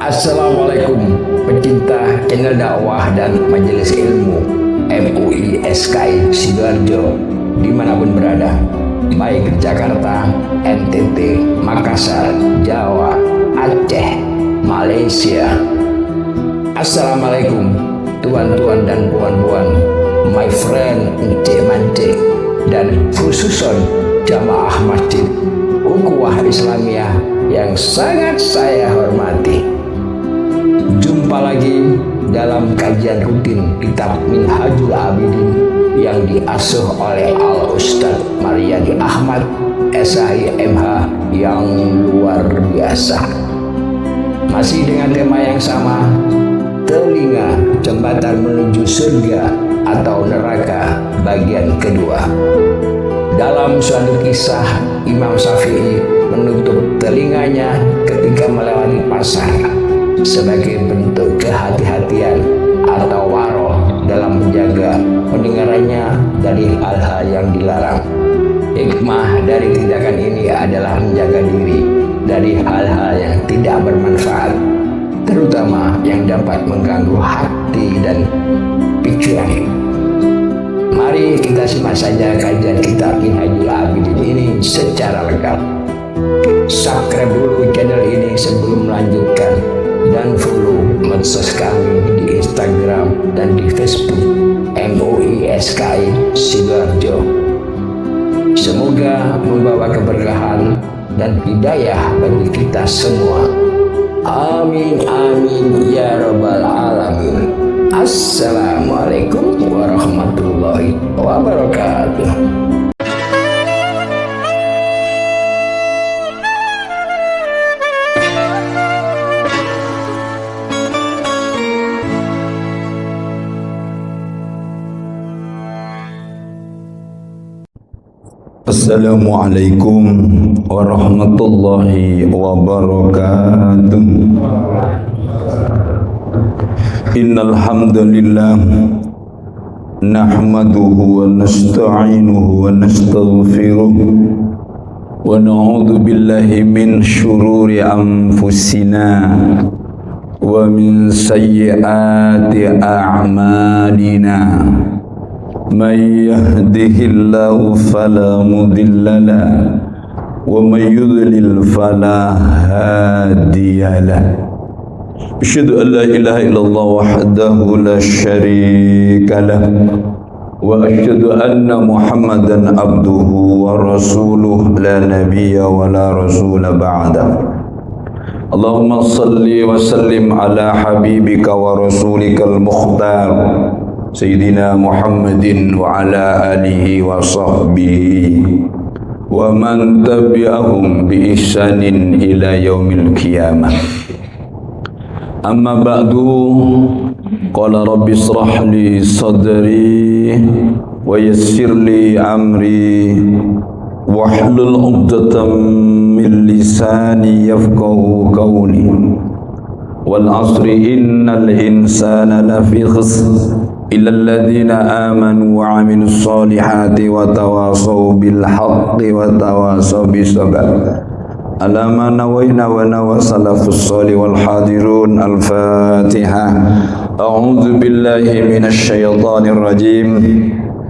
Assalamualaikum pecinta channel dakwah dan majelis ilmu MUI SKI Sidoarjo dimanapun berada, baik Jakarta, NTT, Makassar, Jawa, Aceh, Malaysia. Assalamualaikum tuan-tuan dan puan-puan, my friend encik-mancik, dan khususon jamaah masjid Ukhuwah Islamiyah yang sangat saya hormati. Jumpa lagi dalam kajian rutin kitab Minhajul Abidin yang diasuh oleh Al-Ustadz Maryadi Ahmad SHI MH yang luar biasa. Masih dengan tema yang sama, telinga jembatan menuju surga atau neraka bagian kedua. Dalam suatu kisah, Imam Syafi'i menutup telinganya ketika melewati pasar sebagai bentuk kehati-hatian atau waro dalam menjaga pendengarannya dari hal-hal yang dilarang. Hikmah dari tindakan ini adalah menjaga diri dari hal-hal yang tidak bermanfaat, terutama yang dapat mengganggu hati dan pikiran. Mari kita simak saja kajian kitab Minhajul Abidin ini secara lengkap. Subscribe dulu channel ini sebelum melanjutkan, dan follow medsos kami di Instagram dan di Facebook MUI SKI Sidoarjo. Semoga membawa keberkahan dan hidayah bagi kita semua. Amin amin ya rabbal alamin. Assalamualaikum warahmatullahi wabarakatuh. Assalamualaikum warahmatullahi wabarakatuh. Innal hamdalillah nahmaduhu wa nasta'inuhu wa nastaghfiruh wa na'udzu billahi min shururi anfusina wa min sayyiati a'malina. Man yahdihillahu fala mudilla lahu wa man yudlil fala hadiya lahu. Asyhadu an la ilaha illallah wahdahu la syarika lahu wa asyhadu anna Muhammadan abduhu wa rasuluh la nabiyya wa la rasula ba'da. Allahumma salli wa sallim ala habibika wa rasulikal mukhtar Sayyidina Muhammadin wa ala alihi wa sahbihi wa man tabi'ahum bi ihsanin ila yaumil qiyamah. Amma ba'du, qala rabbi israh li sadri wa yassir li amri wahlul 'uqdatam min lisani yafqahu qawli. Wal 'asri innal insana lafi khusr illa alladhina amanu wa 'amilus solihati wa tawasaw bil haqqi wa tawasaw bis sabr. Alama nawayna wa nawa salafus salih wal hadirun. Al-Fatihah. A'udzu billahi minasy syaithanir rajim.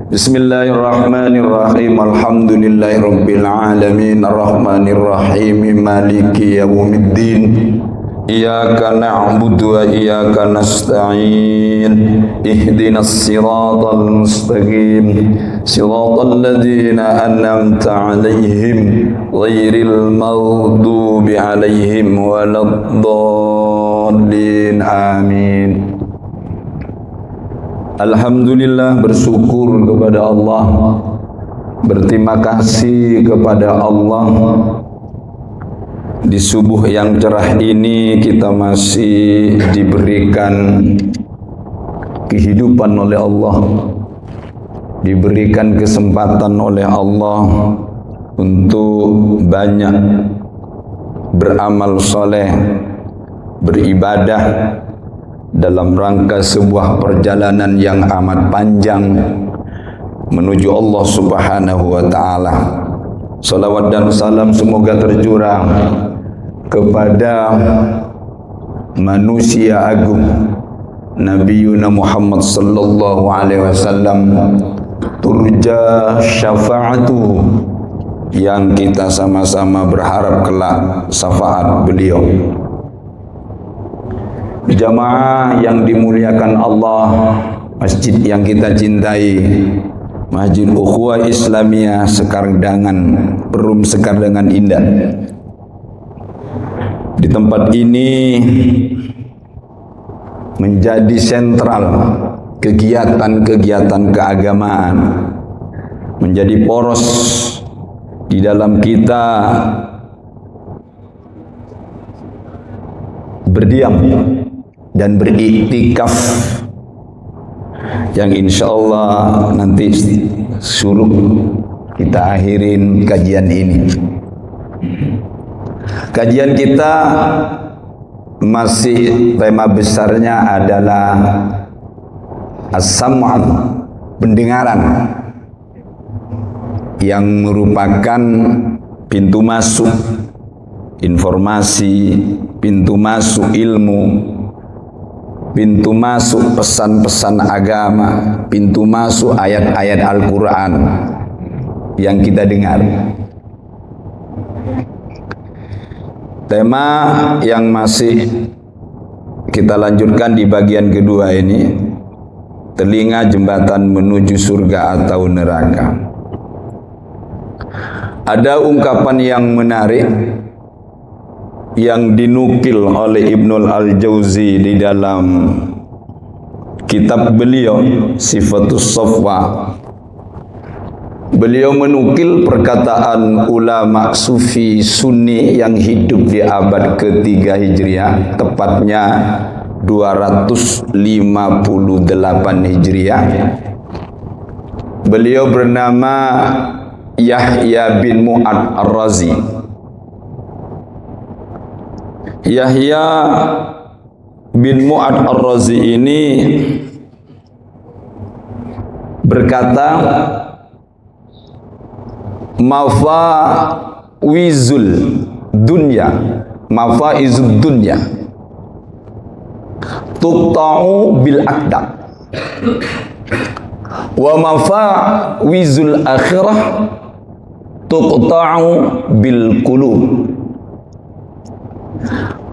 Bismillahirrahmanirrahim. Alhamdulillahi rabbil alamin arrahmanir rahim maliki yaumiddin. Iyyaka na'budu wa iyyaka nasta'in. Ihdinas siratal mustaqim. Siratal ladzina an'amta 'alaihim ghairil maghdubi 'alaihim waladdallin. Amin. Alhamdulillah, bersyukur kepada Allah, berterima kasih kepada Allah. Di subuh yang cerah ini kita masih diberikan kehidupan oleh Allah, diberikan kesempatan oleh Allah untuk banyak beramal soleh, beribadah dalam rangka sebuah perjalanan yang amat panjang menuju Allah Subhanahu wa ta'ala. Salawat dan salam semoga tercurah kepada manusia agung Nabiuna Muhammad sallallahu alaihi wasallam, turja syafa'atuhu, yang kita sama-sama berharap kelak syafaat beliau. Jamaah yang dimuliakan Allah, masjid yang kita cintai, Masjid Ukhuwah Islamiyah Sekardangan, Perum Sekardangan Indah. Di tempat ini menjadi sentral kegiatan-kegiatan keagamaan, menjadi poros di dalam kita berdiam dan beriktikaf, yang insya Allah nanti suruh kita akhirin kajian ini. Kajian kita masih tema besarnya adalah as-sam'an, pendengaran, yang merupakan pintu masuk informasi, pintu masuk ilmu, pintu masuk pesan-pesan agama, pintu masuk ayat-ayat Al-Quran yang kita dengar. Tema yang masih kita lanjutkan di bagian kedua ini, telinga jembatan menuju surga atau neraka. Ada ungkapan yang menarik yang dinukil oleh Ibnul Al-Jauzi di dalam kitab beliau Sifatus Safwa. Beliau menukil perkataan ulama sufi sunni yang hidup di abad ke-3 Hijriah, tepatnya 258 Hijriah. Beliau bernama Yahya bin Mu'ad Ar-Razi. Yahya bin Mu'ad Ar-Razi ini berkata, mafaizul dunya tuqta'u bil aqdam wa mafaizul akhirah tuqta'u bil qulub.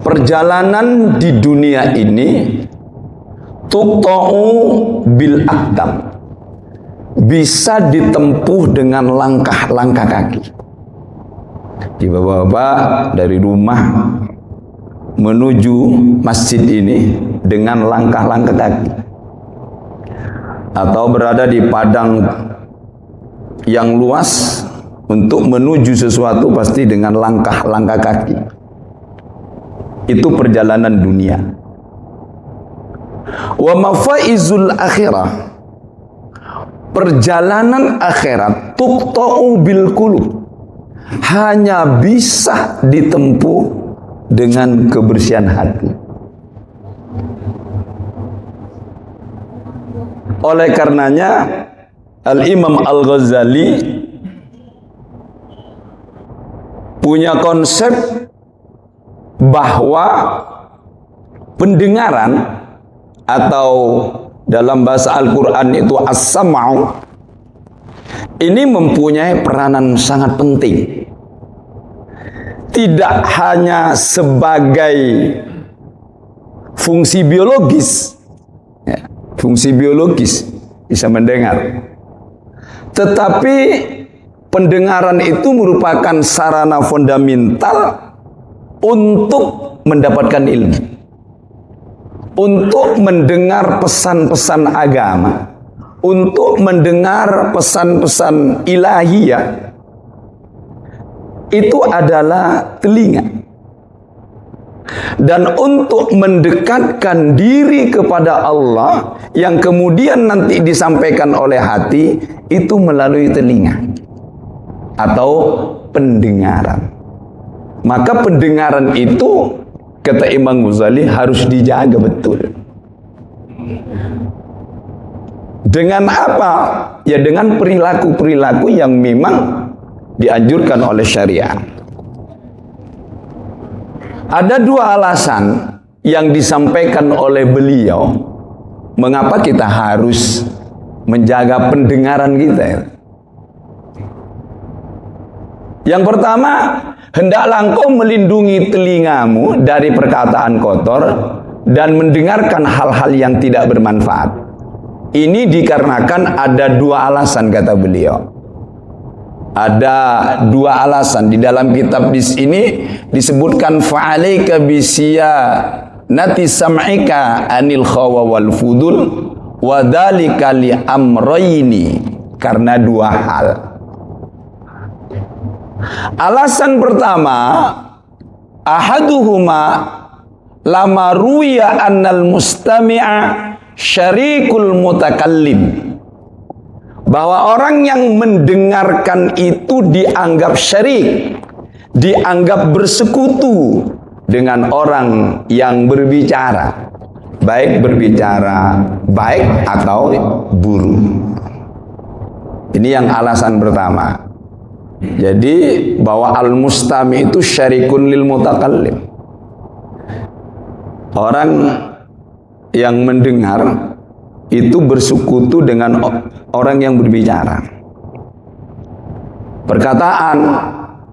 Perjalanan di dunia ini tuqta'u bil aqdam, bisa ditempuh dengan langkah-langkah kaki. Di bapak-bapak dari rumah menuju masjid ini dengan langkah-langkah kaki, atau berada di padang yang luas untuk menuju sesuatu pasti dengan langkah-langkah kaki. Itu perjalanan dunia. Wa mafaizul akhirah, perjalanan akhirat tuqta'u bil qulub, hanya bisa ditempuh dengan kebersihan hati. Oleh karenanya Al-Imam Al-Ghazali punya konsep bahwa pendengaran, atau dalam bahasa Al-Quran itu as-sam'u, ini mempunyai peranan sangat penting. Tidak hanya sebagai fungsi biologis, ya, fungsi biologis bisa mendengar, tetapi pendengaran itu merupakan sarana fundamental untuk mendapatkan ilmu, untuk mendengar pesan-pesan agama, untuk mendengar pesan-pesan ilahiyah. Itu adalah telinga. Dan untuk mendekatkan diri kepada Allah yang kemudian nanti disampaikan oleh hati, itu melalui telinga atau pendengaran. Maka pendengaran itu, kata Imam Ghazali, harus dijaga betul. Dengan apa? Ya dengan perilaku-perilaku yang memang dianjurkan oleh syariat. Ada dua alasan yang disampaikan oleh beliau, mengapa kita harus menjaga pendengaran kita? Yang pertama, hendaklah engkau melindungi telingamu dari perkataan kotor dan mendengarkan hal-hal yang tidak bermanfaat. Ini dikarenakan ada dua alasan, kata beliau. Ada dua alasan. Di dalam kitab ini disebutkan fa'alaika nati sam'ika anil khawa wal fudul wa dzalika li amrayni, karena dua hal. Alasan pertama, ahaduhuma lama ruya annal mustami'a syarikul mutakallim, bahwa orang yang mendengarkan itu dianggap syarik, dianggap bersekutu dengan orang yang berbicara, baik berbicara baik atau buruk. Ini yang alasan pertama. Jadi bahwa al-mustami itu syarikun lil mutakallim. Orang yang mendengar itu bersekutu dengan orang yang berbicara. Perkataan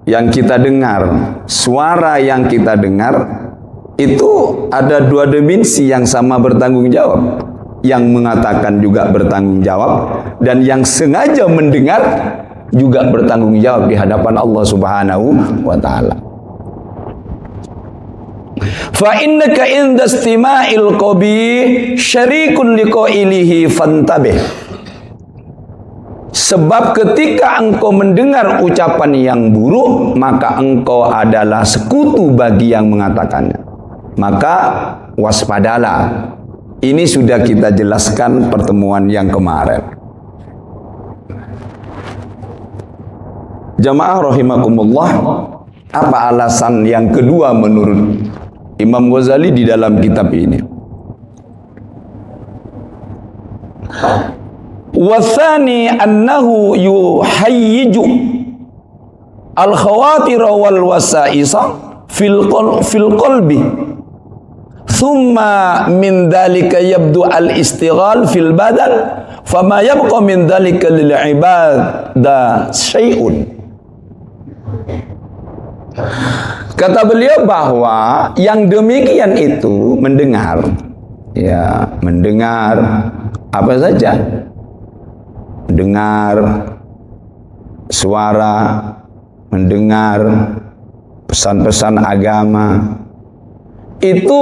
yang kita dengar, suara yang kita dengar, itu ada dua dimensi yang sama bertanggung jawab. Yang mengatakan juga bertanggung jawab, dan yang sengaja mendengar juga bertanggung jawab di hadapan Allah Subhanahu wa taala. Fa innaka inda istima'il qabih syarikun liqailihi fantabih. Sebab ketika engkau mendengar ucapan yang buruk, maka engkau adalah sekutu bagi yang mengatakannya. Maka waspadalah. Ini sudah kita jelaskan pertemuan yang kemarin. Jamaah rahimakumullah, apa alasan yang kedua menurut Imam Ghazali di dalam kitab ini? Wasani annahu yuhayyiju al-khawatir wal wasaisa fil qalbi, thumma min dhalika yabdu al-istighal fil badan, fama yabqa min dhalika lil ibadah syai'un. Kata beliau bahwa yang demikian itu mendengar, ya mendengar apa saja, mendengar suara, mendengar pesan-pesan agama, itu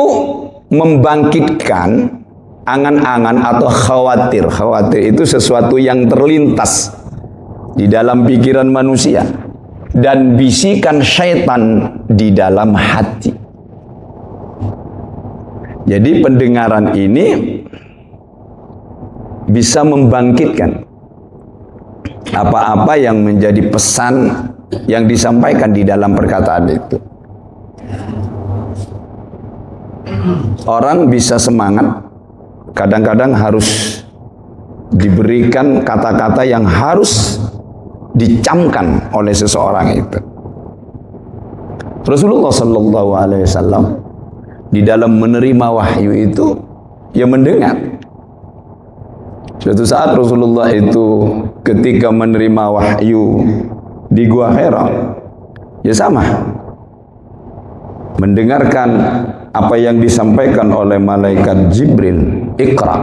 membangkitkan angan-angan atau khawatir. Khawatir itu sesuatu yang terlintas di dalam pikiran manusia, dan bisikan syaitan di dalam hati. Jadi pendengaran ini bisa membangkitkan apa-apa yang menjadi pesan yang disampaikan di dalam perkataan itu. Orang bisa semangat, kadang-kadang harus diberikan kata-kata yang harus dicamkan oleh seseorang itu. Rasulullah Sallallahu Alaihi Wasallam di dalam menerima wahyu itu, ya mendengar. Suatu saat Rasulullah itu ketika menerima wahyu di Gua Hira, ya sama, mendengarkan apa yang disampaikan oleh malaikat Jibril. Iqra,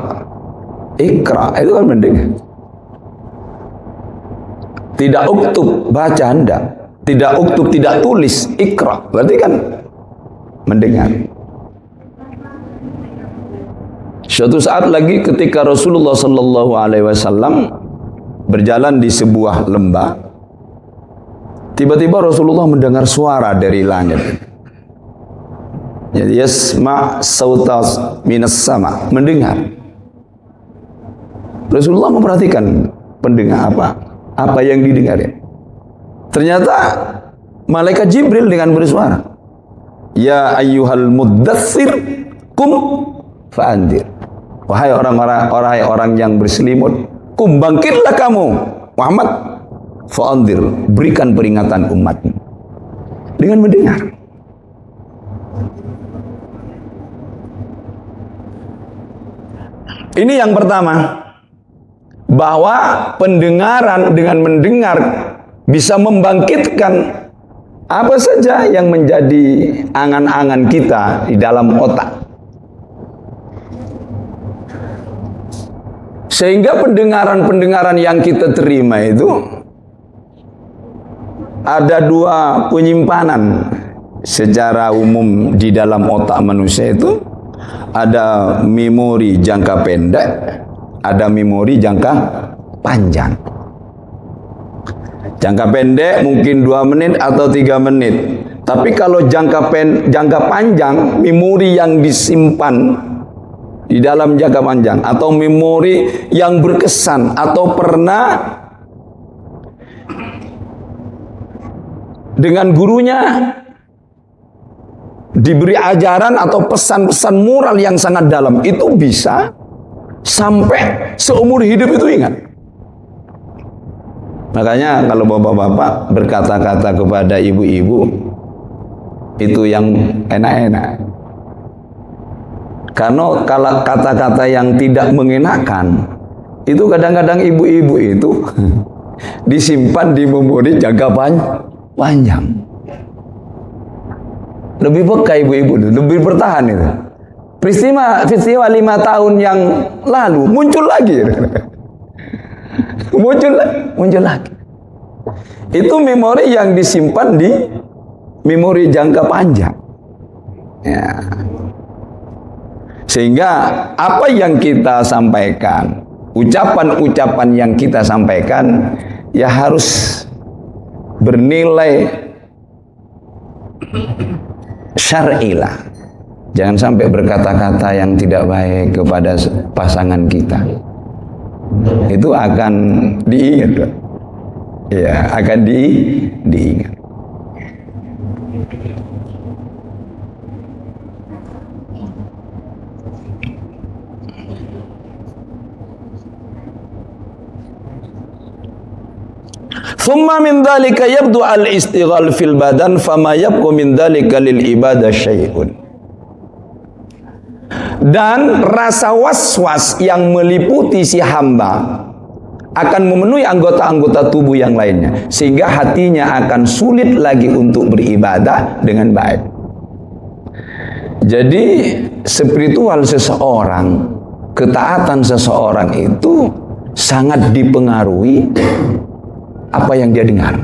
Iqra, itu kan mendengar. Tidak uktub, baca Anda. Tidak uktub, tidak tulis. Iqra, berarti kan mendengar. Suatu saat lagi ketika Rasulullah Sallallahu Alaihi Wasallam berjalan di sebuah lembah, tiba-tiba Rasulullah mendengar suara dari langit. Jadi yasma' sautas minas sama, mendengar. Rasulullah memperhatikan pendengar apa yang didengar ya. Ternyata malaikat Jibril dengan bersuara, ya ayyuhal muddatsir kum fa'andir. Wahai orang yang berselimut, kum, bangkitlah kamu Muhammad, fa'andir, berikan peringatan umatmu. Dengan mendengar. Ini yang pertama, bahwa pendengaran dengan mendengar bisa membangkitkan apa saja yang menjadi angan-angan kita di dalam otak. Sehingga pendengaran-pendengaran yang kita terima itu ada dua penyimpanan secara umum di dalam otak manusia itu. Ada memori jangka pendek, ada memori jangka panjang. Jangka pendek mungkin 2 menit atau 3 menit. Tapi kalau jangka panjang, memori yang disimpan di dalam jangka panjang atau memori yang berkesan atau pernah dengan gurunya diberi ajaran atau pesan-pesan moral yang sangat dalam, itu bisa sampai seumur hidup itu ingat. Makanya kalau bapak-bapak berkata-kata kepada ibu-ibu, itu yang enak-enak. Karena kalau kata-kata yang tidak mengenakan, itu kadang-kadang ibu-ibu itu disimpan di memori jangka panjang. Lebih peka ibu-ibu, lebih bertahan itu. Peristiwa 5 tahun yang lalu muncul lagi. muncul lagi. Itu memori yang disimpan di memori jangka panjang. Ya. Sehingga apa yang kita sampaikan, ucapan-ucapan yang kita sampaikan, ya harus bernilai syar'ilah. Jangan sampai berkata-kata yang tidak baik kepada pasangan kita. Itu akan diingat. Ya, akan diingat. Thumma min dhalika yabdu al-istighal fil badan fama yabqu min dhalika lil ibadah syai'un. Dan rasa was-was yang meliputi si hamba akan memenuhi anggota-anggota tubuh yang lainnya, sehingga hatinya akan sulit lagi untuk beribadah dengan baik. Jadi spiritual seseorang, ketaatan seseorang itu sangat dipengaruhi apa yang dia dengar.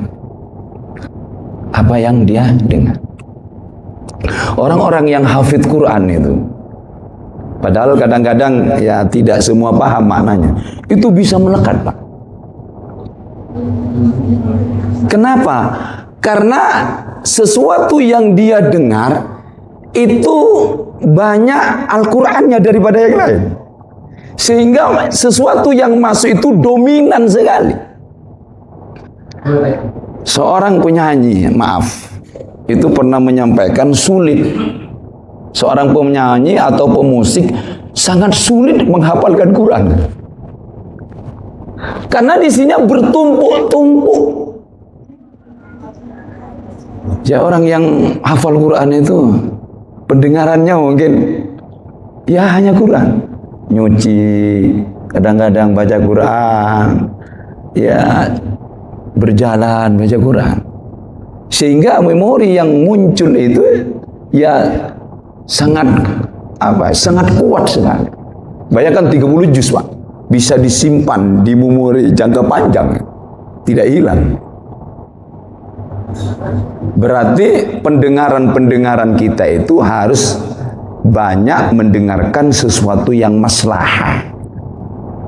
Apa yang dia dengar. Orang-orang yang hafidz Quran itu, padahal kadang-kadang ya tidak semua paham maknanya, itu bisa melekat, Pak. Kenapa? Karena sesuatu yang dia dengar itu banyak Al-Qur'annya daripada yang lain. Sehingga sesuatu yang masuk itu dominan sekali. Seorang penyanyi, maaf, itu pernah menyampaikan sulit. Seorang penyanyi atau pemusik sangat sulit menghafalkan Quran. Karena di sini bertumpuk-tumpuk. Ya, orang yang hafal Quran itu pendengarannya mungkin ya hanya Quran. Nyuci, kadang-kadang baca Quran. Ya, berjalan baca Quran. Sehingga memori yang muncul itu ya sangat kuat sekali. Bayangkan 30 juz, Pak, bisa disimpan di memori jangka panjang, tidak hilang. Berarti pendengaran-pendengaran kita itu harus banyak mendengarkan sesuatu yang maslahah,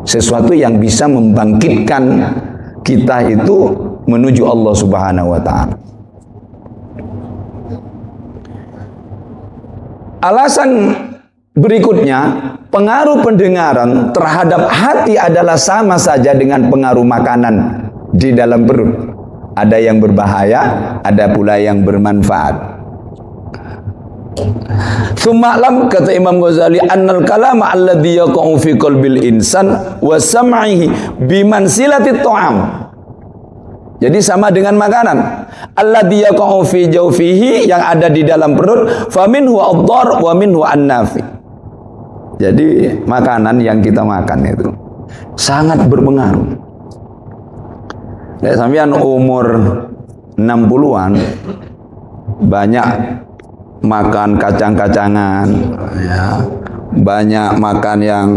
sesuatu yang bisa membangkitkan kita itu menuju Allah Subhanahu wa ta'ala. Alasan berikutnya, pengaruh pendengaran terhadap hati adalah sama saja dengan pengaruh makanan di dalam perut. Ada yang berbahaya, ada pula yang bermanfaat. Tsuma'lam, kata Imam Ghazali, annal kalama alladhi yaqa'u fi qalbil insan wa sam'ihi bimansilati ta'am. Jadi sama dengan makanan. Alladhi yaqa'u fi jawfihi, yang ada di dalam perut, fa minhu ad-dar wa minhu an-nafi. Jadi makanan yang kita makan itu sangat berpengaruh. Nek sampean umur 60-an banyak makan kacang-kacangan, ya, banyak makan yang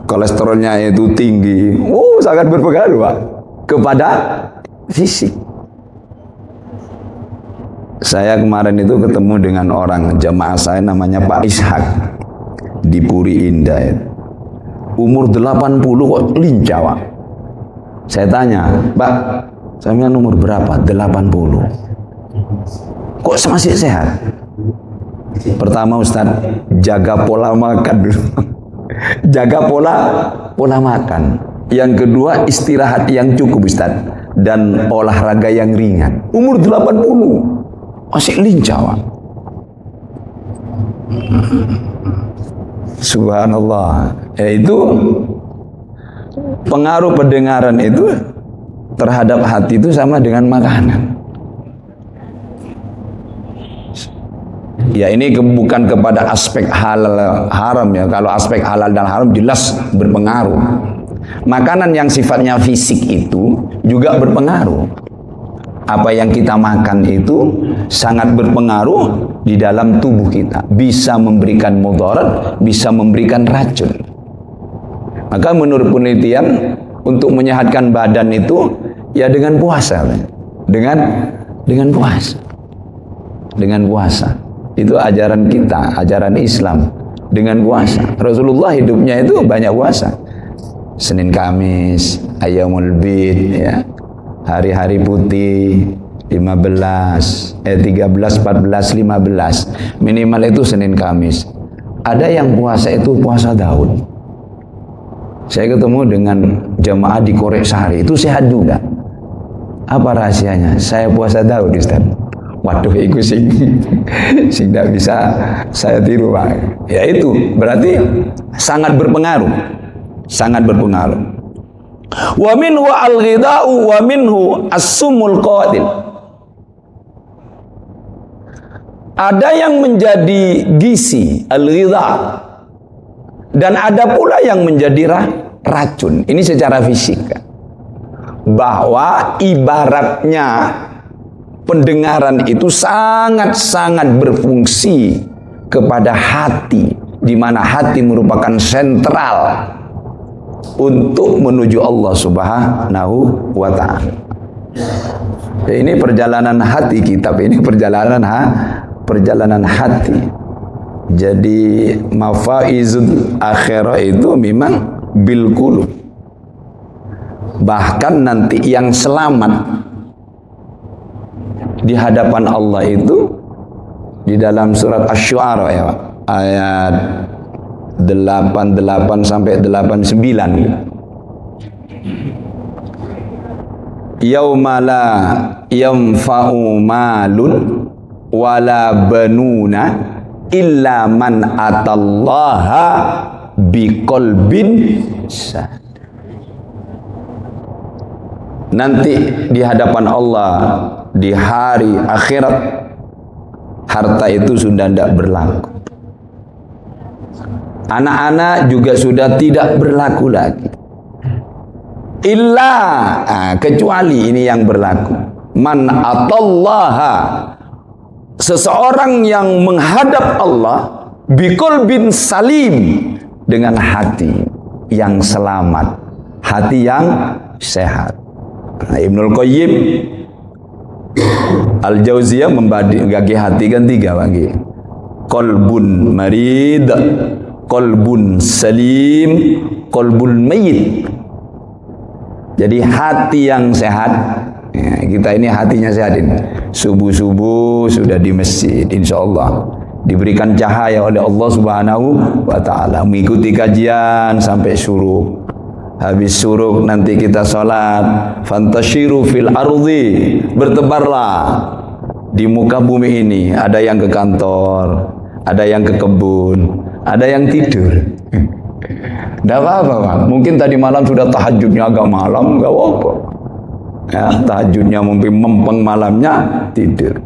kolesterolnya itu tinggi, sangat berpengaruh Pak kepada fisik. Saya kemarin itu ketemu dengan orang jamaah saya namanya Pak Ishak di Puri Indah. Umur 80 kok lincah Pak. Saya tanya, Pak, sampean umur berapa? 80. Kok masih sehat? Pertama Ustaz, jaga pola makan dulu. Jaga pola makan. Yang kedua, istirahat yang cukup Ustaz, dan olahraga yang ringan. Umur 80 masih lincah Pak. Subhanallah. Itu pengaruh pendengaran itu terhadap hati itu sama dengan makanan. Ya ini bukan kepada aspek halal haram ya. Kalau aspek halal dan haram jelas berpengaruh. Makanan yang sifatnya fisik itu juga berpengaruh. Apa yang kita makan itu sangat berpengaruh di dalam tubuh kita. Bisa memberikan mudarat, bisa memberikan racun. Maka menurut penelitian untuk menyehatkan badan itu ya dengan puasa. Dengan puasa. Dengan puasa. Itu ajaran kita, ajaran Islam dengan puasa. Rasulullah hidupnya itu banyak puasa. Senin Kamis, Ayyamul Bid, ya. Hari-hari putih 13, 13, 14, 15. Minimal itu Senin Kamis. Ada yang puasa itu puasa Daud. Saya ketemu dengan jamaah di Korek Sari, itu sehat juga. Apa rahasianya? Saya puasa Daud Ustaz. Waduh, itu sing tidak bisa saya tiru Pak. Ya itu berarti sangat berpengaruh, sangat berpengaruh. Wa minhu al-ghidha'u wa minhu as-sumul qatil. Ada yang menjadi gizi al-ghidha' dan ada pula yang menjadi racun. Ini secara fisik. Bahwa ibaratnya pendengaran itu sangat-sangat berfungsi kepada hati, di mana hati merupakan sentral untuk menuju Allah Subhanahu wa Ta'ala. Ini perjalanan hati kitab ini perjalanan hati. Jadi mafaizul akhirah itu memang bil qulub. Bahkan nanti yang selamat di hadapan Allah itu di dalam surat Asy-Syu'ara ya Pak, ayat 88 sampai 89. Yauma la yanfa'u malun wala banuna illa man atallaha biqalbin sadid. Nanti di hadapan Allah di hari akhirat harta itu sudah tidak berlaku. Anak-anak juga sudah tidak berlaku lagi. Kecuali ini yang berlaku. Man atallaha, seseorang yang menghadap Allah biqalbin salim, dengan hati yang selamat, hati yang sehat. Ibnul Qayyim Al-Jauziyah membagi hati kan 3 bagi. Qalbun marid, qalbun salim, qalbun mayyit. Jadi hati yang sehat, ya, kita ini hatinya sehat ini. Subuh-subuh sudah di masjid, insyaallah diberikan cahaya oleh Allah Subhanahu wa Ta'ala, mengikuti kajian sampai suruh. Habis suruh nanti kita sholat, fantashiru fil ardi, bertebarlah di muka bumi ini. Ada yang ke kantor, ada yang ke kebun, ada yang tidur. Tidak apa-apa Pak. Mungkin tadi malam sudah tahajudnya agak malam, nggak apa-apa. Ya, tahajudnya mungkin mempeng malamnya tidur.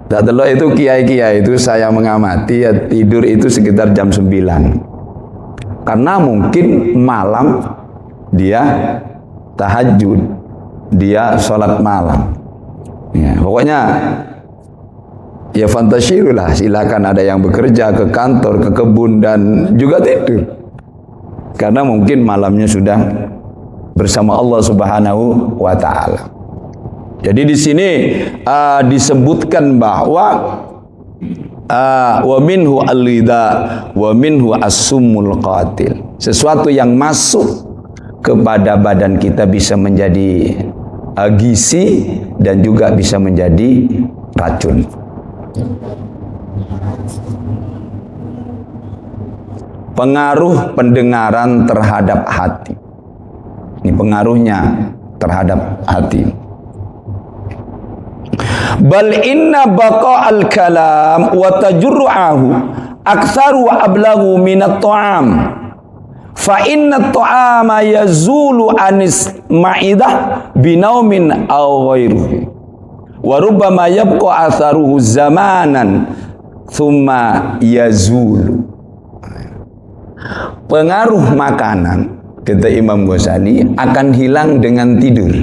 Tak delok itu kiai-kiai itu saya mengamati ya, tidur itu sekitar jam 9. Karena mungkin malam dia tahajud, dia sholat malam. Ya, pokoknya ya fantasirulah, silakan ada yang bekerja ke kantor, ke kebun dan juga tidur. Karena mungkin malamnya sudah bersama Allah Subhanahu wa taala. Jadi di sini disebutkan bahwa wa minhu al-lidha wa minhu as-summul qatil. Sesuatu yang masuk kepada badan kita bisa menjadi gizi dan juga bisa menjadi racun. Pengaruh pendengaran terhadap hati. Ini pengaruhnya terhadap hati. Bal inna baqa'al kalam wa tajru'ahu aktsaru wa ablaghu min at-ta'am. Fa inna at-ta'ama yazulu anis ma'idah binaumin aw ghairuhu. Wa rubbama yabqa atharuhu zamanan thumma yazulu. Pengaruh makanan, kata Imam Ghazali, akan hilang dengan tidur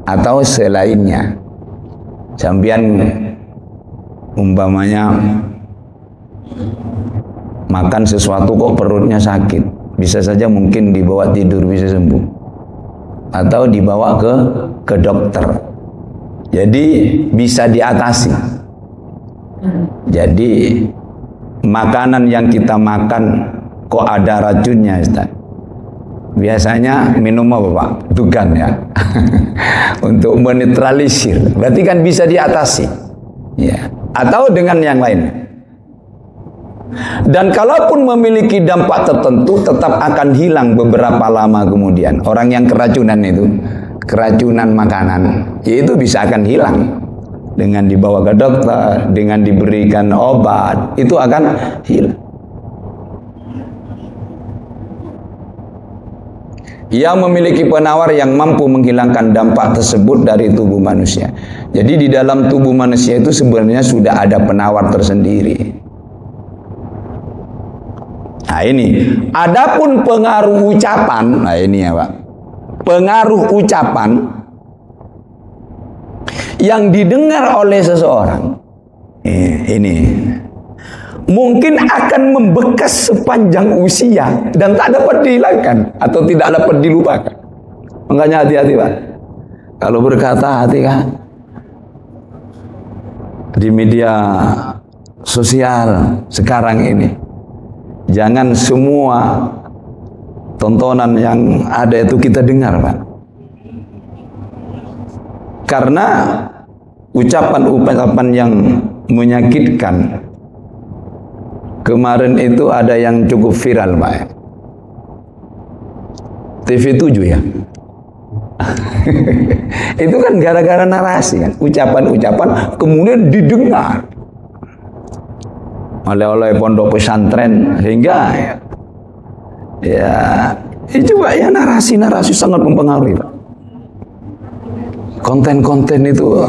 atau selainnya. Sampian umpamanya makan sesuatu kok perutnya sakit, bisa saja mungkin dibawa tidur bisa sembuh, atau dibawa ke dokter. Jadi bisa diatasi. Jadi makanan yang kita makan kok ada racunnya, Ustaz? Biasanya minum apa Pak? Dugan ya. Untuk menetralisir. Berarti kan bisa diatasi. Ya. Atau dengan yang lain. Dan kalaupun memiliki dampak tertentu, tetap akan hilang beberapa lama kemudian. Orang yang keracunan itu, keracunan makanan, itu bisa akan hilang. Dengan dibawa ke dokter, dengan diberikan obat, itu akan hilang. Yang memiliki penawar yang mampu menghilangkan dampak tersebut dari tubuh manusia. Jadi di dalam tubuh manusia itu sebenarnya sudah ada penawar tersendiri. Nah ini, adapun pengaruh ucapan, nah ini ya Pak, pengaruh ucapan yang didengar oleh seseorang, ini mungkin akan membekas sepanjang usia dan tak dapat dihilangkan atau tidak dapat dilupakan. Makanya hati-hati Pak. Kalau berkata hati kan di media sosial sekarang ini, jangan semua tontonan yang ada itu kita dengar Pak. Karena ucapan-ucapan yang menyakitkan. Kemarin itu ada yang cukup viral Pak. TV7 ya. Itu kan gara-gara narasi kan, ucapan-ucapan kemudian didengar oleh pondok pesantren sehingga ya itu Pak ya, narasi-narasi sangat mempengaruhi Pak. Konten-konten itu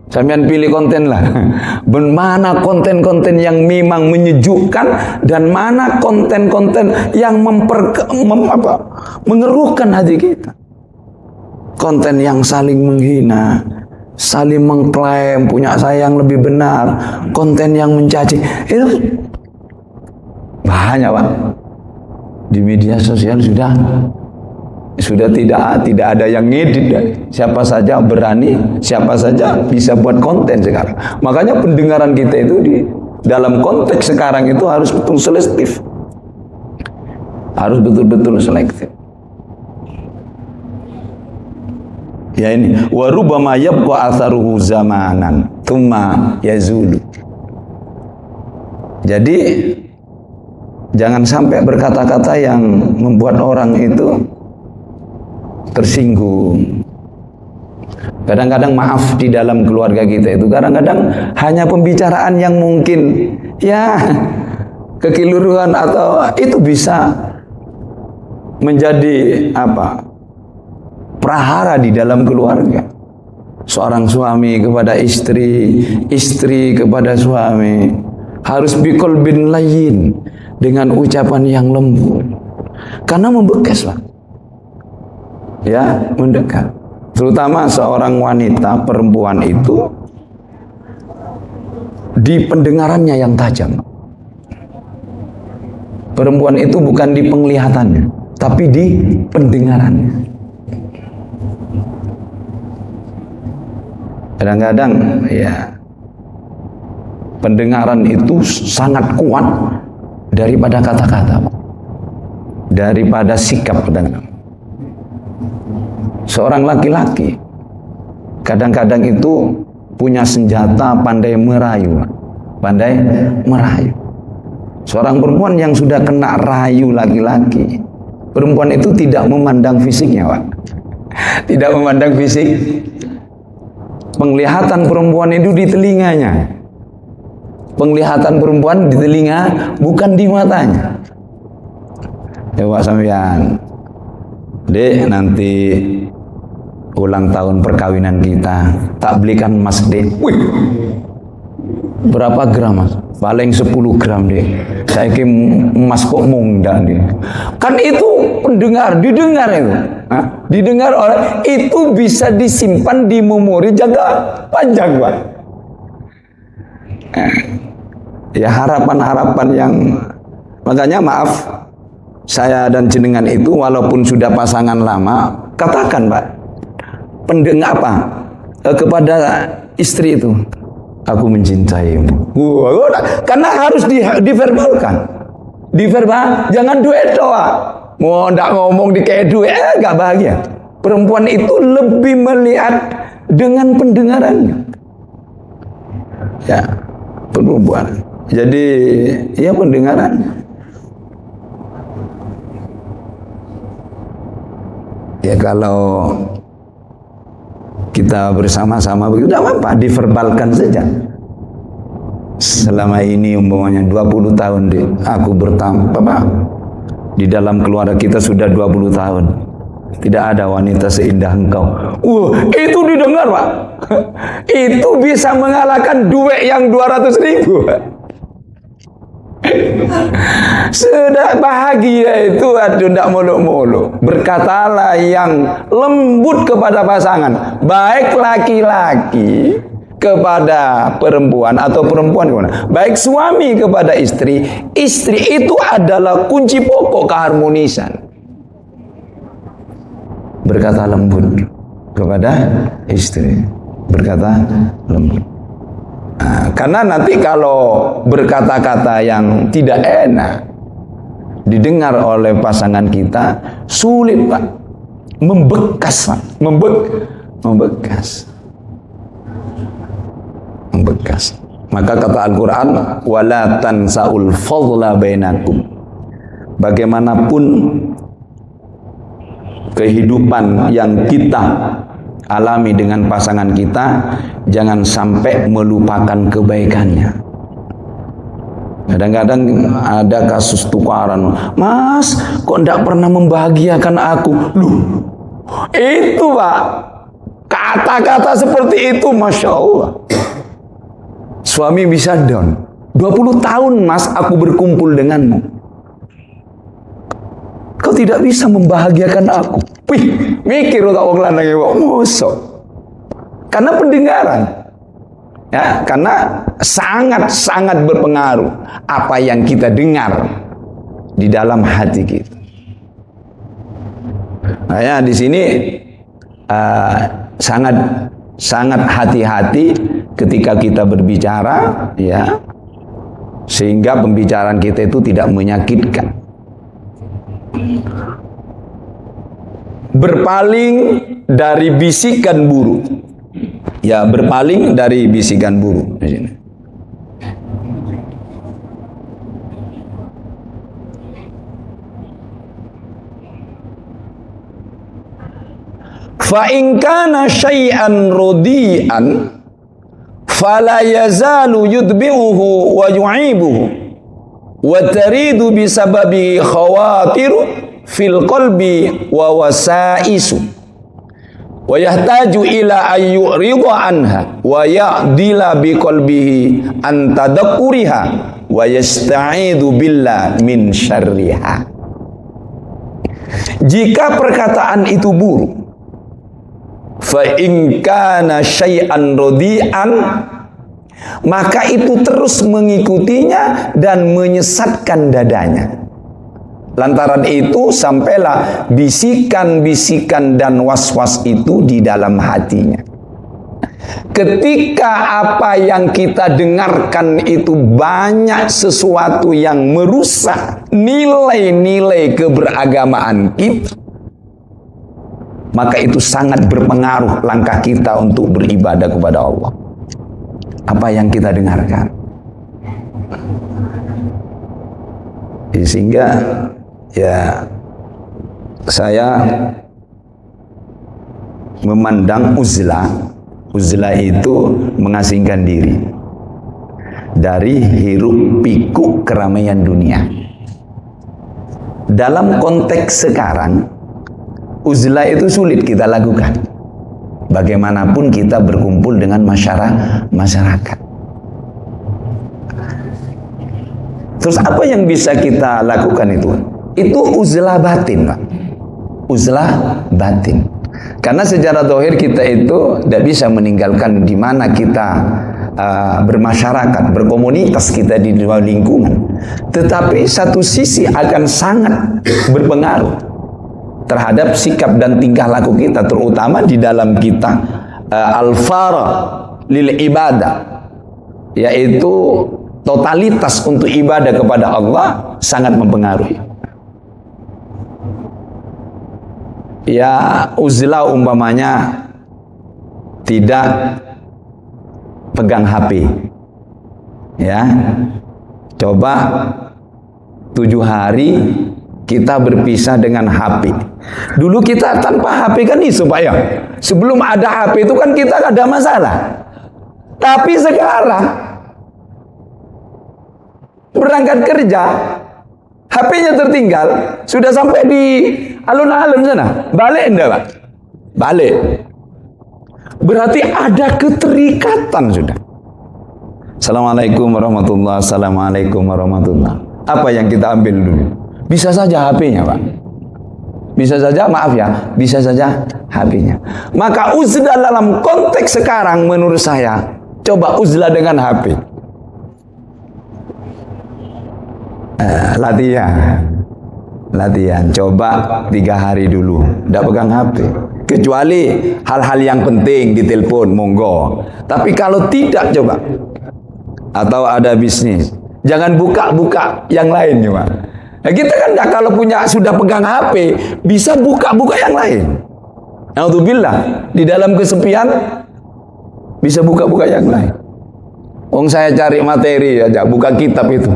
sampean pilih konten lah. Mana konten-konten yang memang menyejukkan dan mana konten-konten yang mengeruhkan hati kita. Konten yang saling menghina, saling mengklaim punya saya yang lebih benar, konten yang mencaci, itu banyak Pak. Di media sosial sudah tidak ada yang ngedit. Siapa saja berani, siapa saja bisa buat konten sekarang. Makanya pendengaran kita itu di dalam konteks sekarang itu harus betul selektif. Harus betul-betul selektif. Ya ini, wa rubbama yabqa atharuhu zamanan tsumma yazulu. Jadi jangan sampai berkata-kata yang membuat orang itu tersinggung. Kadang-kadang maaf di dalam keluarga kita itu kadang-kadang hanya pembicaraan yang mungkin ya kekeliruan atau itu bisa menjadi prahara di dalam keluarga. Seorang suami kepada istri, istri kepada suami harus biqalbin layyin, dengan ucapan yang lembut. Karena membekas, Pak. Ya, mendekat. Terutama seorang wanita, perempuan itu di pendengarannya yang tajam. Perempuan itu bukan di penglihatannya, tapi di pendengarannya. Kadang-kadang ya pendengaran itu sangat kuat daripada kata-kata, daripada sikap kadang-kadang. Seorang laki-laki kadang-kadang itu punya senjata pandai merayu, pandai merayu. Seorang perempuan yang sudah kena rayu laki-laki, perempuan itu tidak memandang fisiknya, Pak. Tidak memandang fisik. Penglihatan perempuan itu di telinganya. Penglihatan perempuan di telinga, bukan di matanya. Coba sampean, Dek, nanti ulang tahun perkawinan kita, tak belikan emas, Dek. Wih, berapa gram, Mas? Paling 10 gram, Dek. Saya kira emas kok mongdak, Dek. Kan itu didengar itu. Hah? Didengar oleh, itu bisa disimpan di memori jangka panjang, Pak. Ya, harapan-harapan yang, makanya maaf, saya dan jenengan itu walaupun sudah pasangan lama, katakan, Pak, pendengar apa kepada istri itu, aku mencintaimu. Karena harus diverbalkan. Diverbal, jangan duet doa. Mau ndak ngomong di kayak duet, gak bahagia. Perempuan itu lebih melihat dengan pendengarannya. Ya, perempuan. Jadi, ya pendengaran. Ya kalau kita bersama-sama begitu, tidak apa-apa, diverbalkan saja. Selama ini umpamanya 20 tahun aku bertambah, di dalam keluarga kita sudah 20 tahun. Tidak ada wanita seindah engkau. Itu didengar, Pak. Itu bisa mengalahkan duit yang 200.000. Sudah bahagia itu, aduh, tidak muluk-muluk. Berkatalah yang lembut kepada pasangan, baik laki-laki kepada perempuan atau perempuan kepada, baik suami kepada istri. Istri itu adalah kunci pokok keharmonisan. Berkata lembut kepada istri, berkata lembut. Nah, karena nanti kalau berkata-kata yang tidak enak didengar oleh pasangan kita, sulit, Pak, membekas, Pak. Membekas. Maka kata Al-Quran, wala tansaul fadla bainakum. Bagaimanapun kehidupan yang kita alami dengan pasangan kita, jangan sampai melupakan kebaikannya. Kadang-kadang ada kasus tukaran, Mas, kok tidak pernah membahagiakan aku? Loh, itu, Pak, kata-kata seperti itu, Masya Allah, suami bisa down. 20 tahun, Mas, aku berkumpul denganmu, kau tidak bisa membahagiakan aku. Wih, mikir tak wong lanang ya, mosok. Karena pendengaran. Ya, karena sangat-sangat berpengaruh apa yang kita dengar di dalam hati kita. Nah, ya, di sini sangat hati-hati ketika kita berbicara, ya, sehingga pembicaraan kita itu tidak menyakitkan. Berpaling dari bisikan buruk. Ya, berpaling dari bisikan buruk di sini. Fa in kana syai'an radi'an fala yazalu yudbi'uhu wa yu'ibuhu wa taridu bisababi khawatiru fil qalbi wa wasaisu. wa yahtaju ila ayyurida anha wa ya'dila biqalbihi an tadakkuriha wa yasta'idu billah min syarriha. Jika perkataan itu buruk, fa in kana syai'an radi'an, maka itu terus mengikutinya dan menyesatkan dadanya. Lantaran itu sampailah bisikan-bisikan dan was-was itu di dalam hatinya. Ketika apa yang kita dengarkan itu banyak sesuatu yang merusak nilai-nilai keberagamaan kita, maka itu sangat berpengaruh langkah kita untuk beribadah kepada Allah. Apa yang kita dengarkan. Sehingga ya saya memandang uzlah itu mengasingkan diri dari hiruk pikuk keramaian dunia. Dalam konteks sekarang, uzlah itu sulit kita lakukan. Bagaimanapun kita berkumpul dengan masyarakat. Terus apa yang bisa kita lakukan itu? Itu uzlah batin, Pak. Uzlah batin. Karena secara zahir kita itu tidak bisa meninggalkan di mana kita bermasyarakat, berkomunitas kita di dalam lingkungan. Tetapi satu sisi akan sangat berpengaruh terhadap sikap dan tingkah laku kita, terutama di dalam kita al-fara lil ibadah, yaitu totalitas untuk ibadah kepada Allah sangat mempengaruhi. Ya, uzlah umpamanya tidak pegang HP. Ya. Coba 7 hari kita berpisah dengan HP. Dulu kita tanpa HP kan isu, Pak, ya. Sebelum ada HP itu kan kita ada masalah. Tapi sekarang berangkat kerja, HP-nya tertinggal, sudah sampai di alun-alun sana. Balik enggak, Pak? Balik. Berarti ada keterikatan sudah. Assalamualaikum warahmatullahi wabarakatuh. Assalamualaikum warahmatullahi wabarakatuh. Apa yang kita ambil dulu? Bisa saja HP-nya, Pak. Bisa saja, maaf ya, bisa saja HP-nya. Maka uzlah dalam konteks sekarang menurut saya, coba uzlah dengan HP. Latihan, coba 3 hari dulu tidak pegang HP, kecuali hal-hal yang penting di telepon, monggo. Tapi kalau tidak, coba, atau ada bisnis, jangan buka-buka yang lain juga. Nah, kita kan kalau punya sudah pegang HP, bisa buka-buka yang lain. Naudzubillah, di dalam kesepian bisa buka-buka yang lain. Wong saya cari materi aja, buka kitab itu.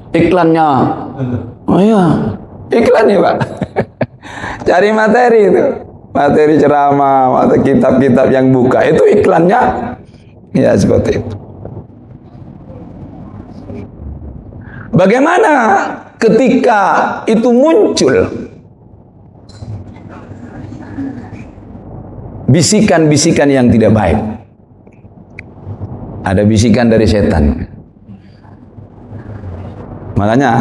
Iklannya, oh iya, iklannya, Pak. Cari materi itu, materi ceramah, materi kitab-kitab yang buka itu iklannya, ya seperti itu. Bagaimana ketika itu muncul bisikan-bisikan yang tidak baik? Ada bisikan dari setan. Makanya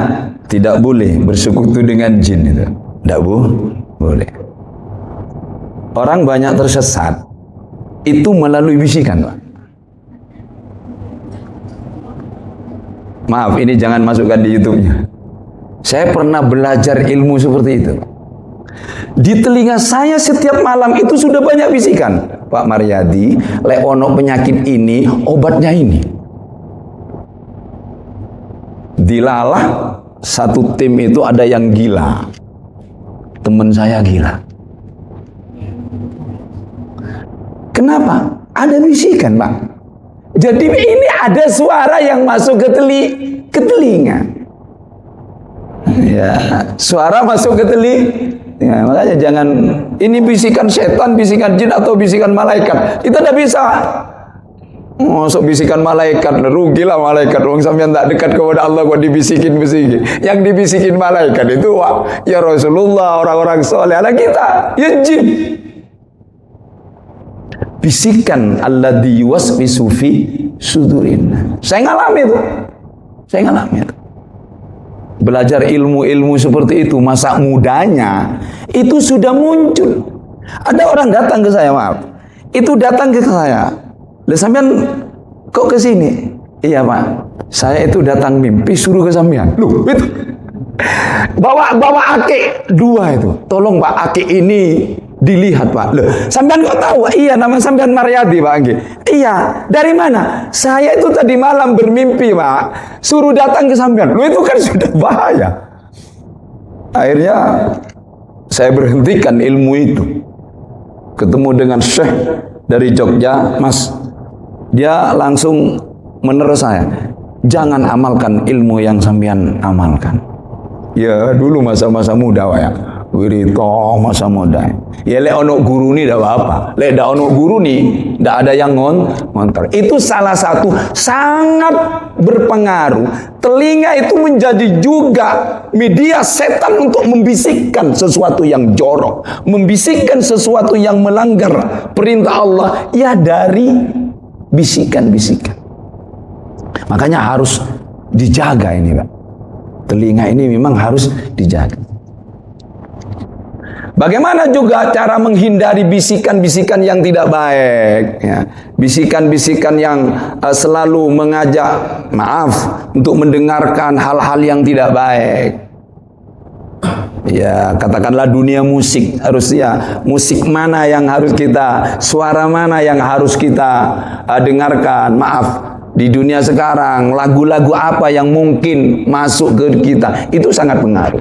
tidak boleh bersekutu dengan jin itu. Tidak boleh. Orang banyak tersesat itu melalui bisikan, Pak. Maaf, ini jangan masukkan di YouTube-nya. Saya pernah belajar ilmu seperti itu. Di telinga saya setiap malam itu sudah banyak bisikan. Pak Maryadi, lek ono penyakit ini, obatnya ini. Dilalah satu tim itu ada yang gila. Teman saya gila. Kenapa? Ada bisikan, Pak. Jadi ini ada suara yang masuk ke telinga. Ya, suara masuk ke telinga. Ya, makanya jangan ini bisikan setan, bisikan jin atau bisikan malaikat. Kita tidak bisa. Masuk bisikan malaikat, rugilah malaikat. Wong sampean tak dekat kepada Allah kok dibisikin-bisikin. Yang dibisikin malaikat itu ya Rasulullah, orang-orang soleh. Ala kita, ya jin. bisikan alladzi yuwaswisu fi sudurin. Saya ngalami itu. Belajar ilmu-ilmu seperti itu masa mudanya itu sudah muncul. Ada orang datang ke saya, maaf. Itu datang ke saya. Lah sampean kok ke sini? Iya, Pak. Saya itu datang mimpi suruh ke sampean. Loh, itu. Bawa akik 2 itu. Tolong Pak, akik ini dilihat, Pak. Loh, sampean kok tahu? Iya, nama sampean Maryadi, Pak. Iya, dari mana? Saya itu tadi malam bermimpi, Pak. Suruh datang ke sampean. Loh, itu kan sudah bahaya. Akhirnya saya berhentikan ilmu itu. Ketemu dengan Syekh dari Jogja, Mas. Dia langsung menerus saya. Jangan amalkan ilmu yang sampean amalkan. Ya, dulu masa-masa muda, Pak ya. Wirito masa muda. Ya lek ono guru ni dak apa. Lek dak ono guru ni dak ada yang ngontor. Itu salah satu sangat berpengaruh. Telinga itu menjadi juga media setan untuk membisikkan sesuatu yang jorok, membisikkan sesuatu yang melanggar perintah Allah, ya dari bisikan-bisikan. Makanya harus dijaga ini, Pak. Telinga ini memang harus dijaga. Bagaimana juga cara menghindari bisikan-bisikan yang tidak baik, ya. Bisikan-bisikan yang selalu mengajak, untuk mendengarkan hal-hal yang tidak baik. Ya, katakanlah dunia musik, harusnya musik mana yang harus kita, suara mana yang harus kita dengarkan. Di dunia sekarang, lagu-lagu apa yang mungkin masuk ke kita, itu sangat pengaruh.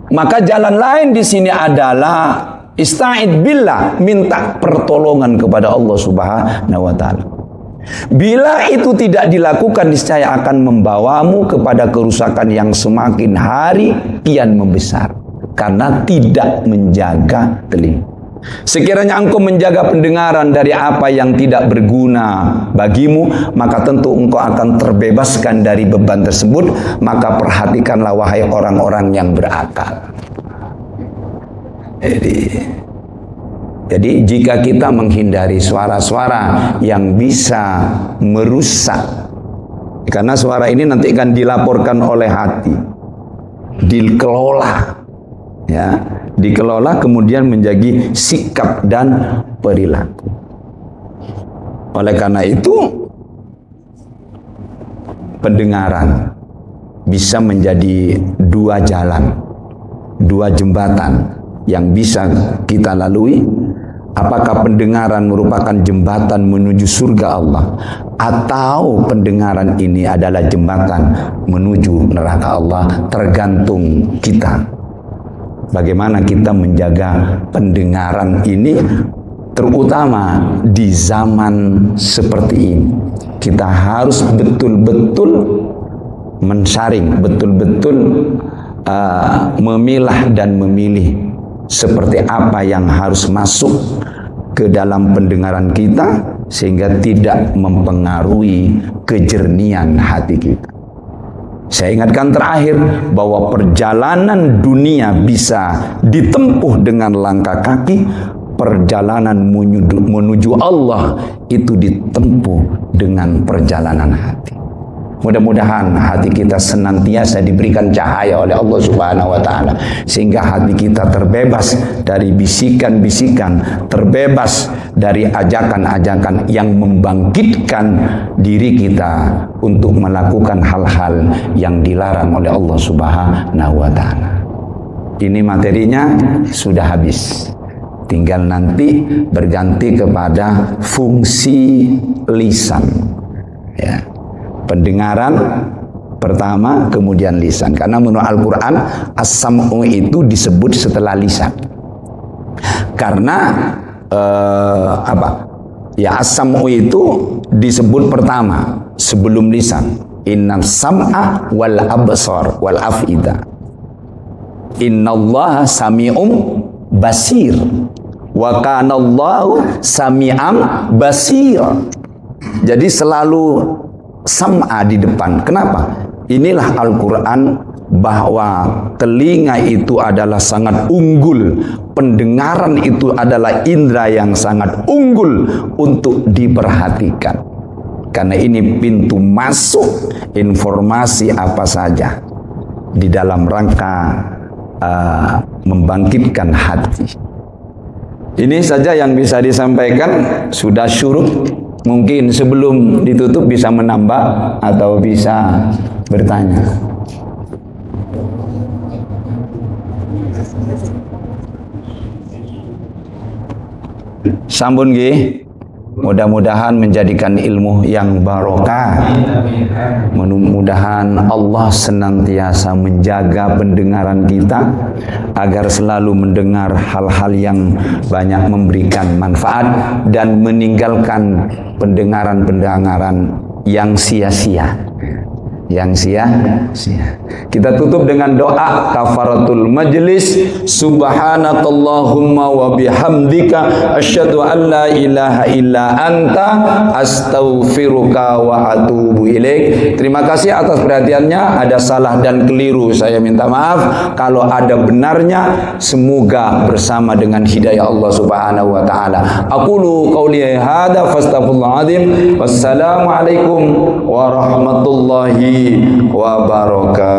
Maka jalan lain di sini adalah ista'id billah, minta pertolongan kepada Allah Subhanahu wa taala. Bila itu tidak dilakukan, niscaya akan membawamu kepada kerusakan yang semakin hari kian membesar karena tidak menjaga telinga. Sekiranya engkau menjaga pendengaran dari apa yang tidak berguna bagimu, maka tentu engkau akan terbebaskan dari beban tersebut. Maka perhatikanlah wahai orang-orang yang berakal. Jadi jika kita menghindari suara-suara yang bisa merusak, karena suara ini nanti akan dilaporkan oleh hati, dikelola, ya, dikelola kemudian menjadi sikap dan perilaku. Oleh karena itu, pendengaran bisa menjadi 2 jalan, 2 jembatan yang bisa kita lalui. Apakah pendengaran merupakan jembatan menuju surga Allah, atau pendengaran ini adalah jembatan menuju neraka Allah? Tergantung kita. Bagaimana kita menjaga pendengaran ini, terutama di zaman seperti ini. Kita harus betul-betul mensaring, betul-betul memilah dan memilih seperti apa yang harus masuk ke dalam pendengaran kita, sehingga tidak mempengaruhi kejernihan hati kita. Saya ingatkan terakhir bahwa perjalanan dunia bisa ditempuh dengan langkah kaki, perjalanan menuju Allah itu ditempuh dengan perjalanan hati. Mudah-mudahan hati kita senantiasa diberikan cahaya oleh Allah Subhanahu wa taala, sehingga hati kita terbebas dari bisikan-bisikan, terbebas dari ajakan-ajakan yang membangkitkan diri kita untuk melakukan hal-hal yang dilarang oleh Allah Subhanahu wa taala. Ini materinya sudah habis. Tinggal nanti berganti kepada fungsi lisan. Ya. Pendengaran pertama, kemudian lisan. Karena menurut Al-Quran, as-sam'u itu disebut setelah lisan. Karena Ya, as-sam'u itu disebut pertama sebelum lisan. Inna sam'a wal absar wal af'ida. Innallaha sami'um basir. Wa kanallahu sami'am basir. Jadi selalu sam'a di depan. Kenapa? Inilah Al-Quran bahwa telinga itu adalah sangat unggul, pendengaran itu adalah indera yang sangat unggul untuk diperhatikan. Karena ini pintu masuk informasi apa saja di dalam rangka membangkitkan hati. Ini saja yang bisa disampaikan, sudah syuruk. Mungkin sebelum ditutup bisa menambah atau bisa bertanya. Sampun nggih. Mudah-mudahan menjadikan ilmu yang barokah. Mudah-mudahan Allah senantiasa menjaga pendengaran kita agar selalu mendengar hal-hal yang banyak memberikan manfaat dan meninggalkan pendengaran-pendengaran yang sia-sia. Yang sia-sia. Kita tutup dengan doa kafaratul majlis. Subhanakallahumma wa bihamdika asyhadu an la ilaha illa anta astaghfiruka wa atubu ilaik. Terima kasih atas perhatiannya. Ada salah dan keliru, saya minta maaf. Kalau ada benarnya, semoga bersama dengan hidayah Allah Subhanahu wa taala. Aqulu qauli hadza fastaghfirullahaladzim. Wassalamualaikum warahmatullahi wabarakatuh.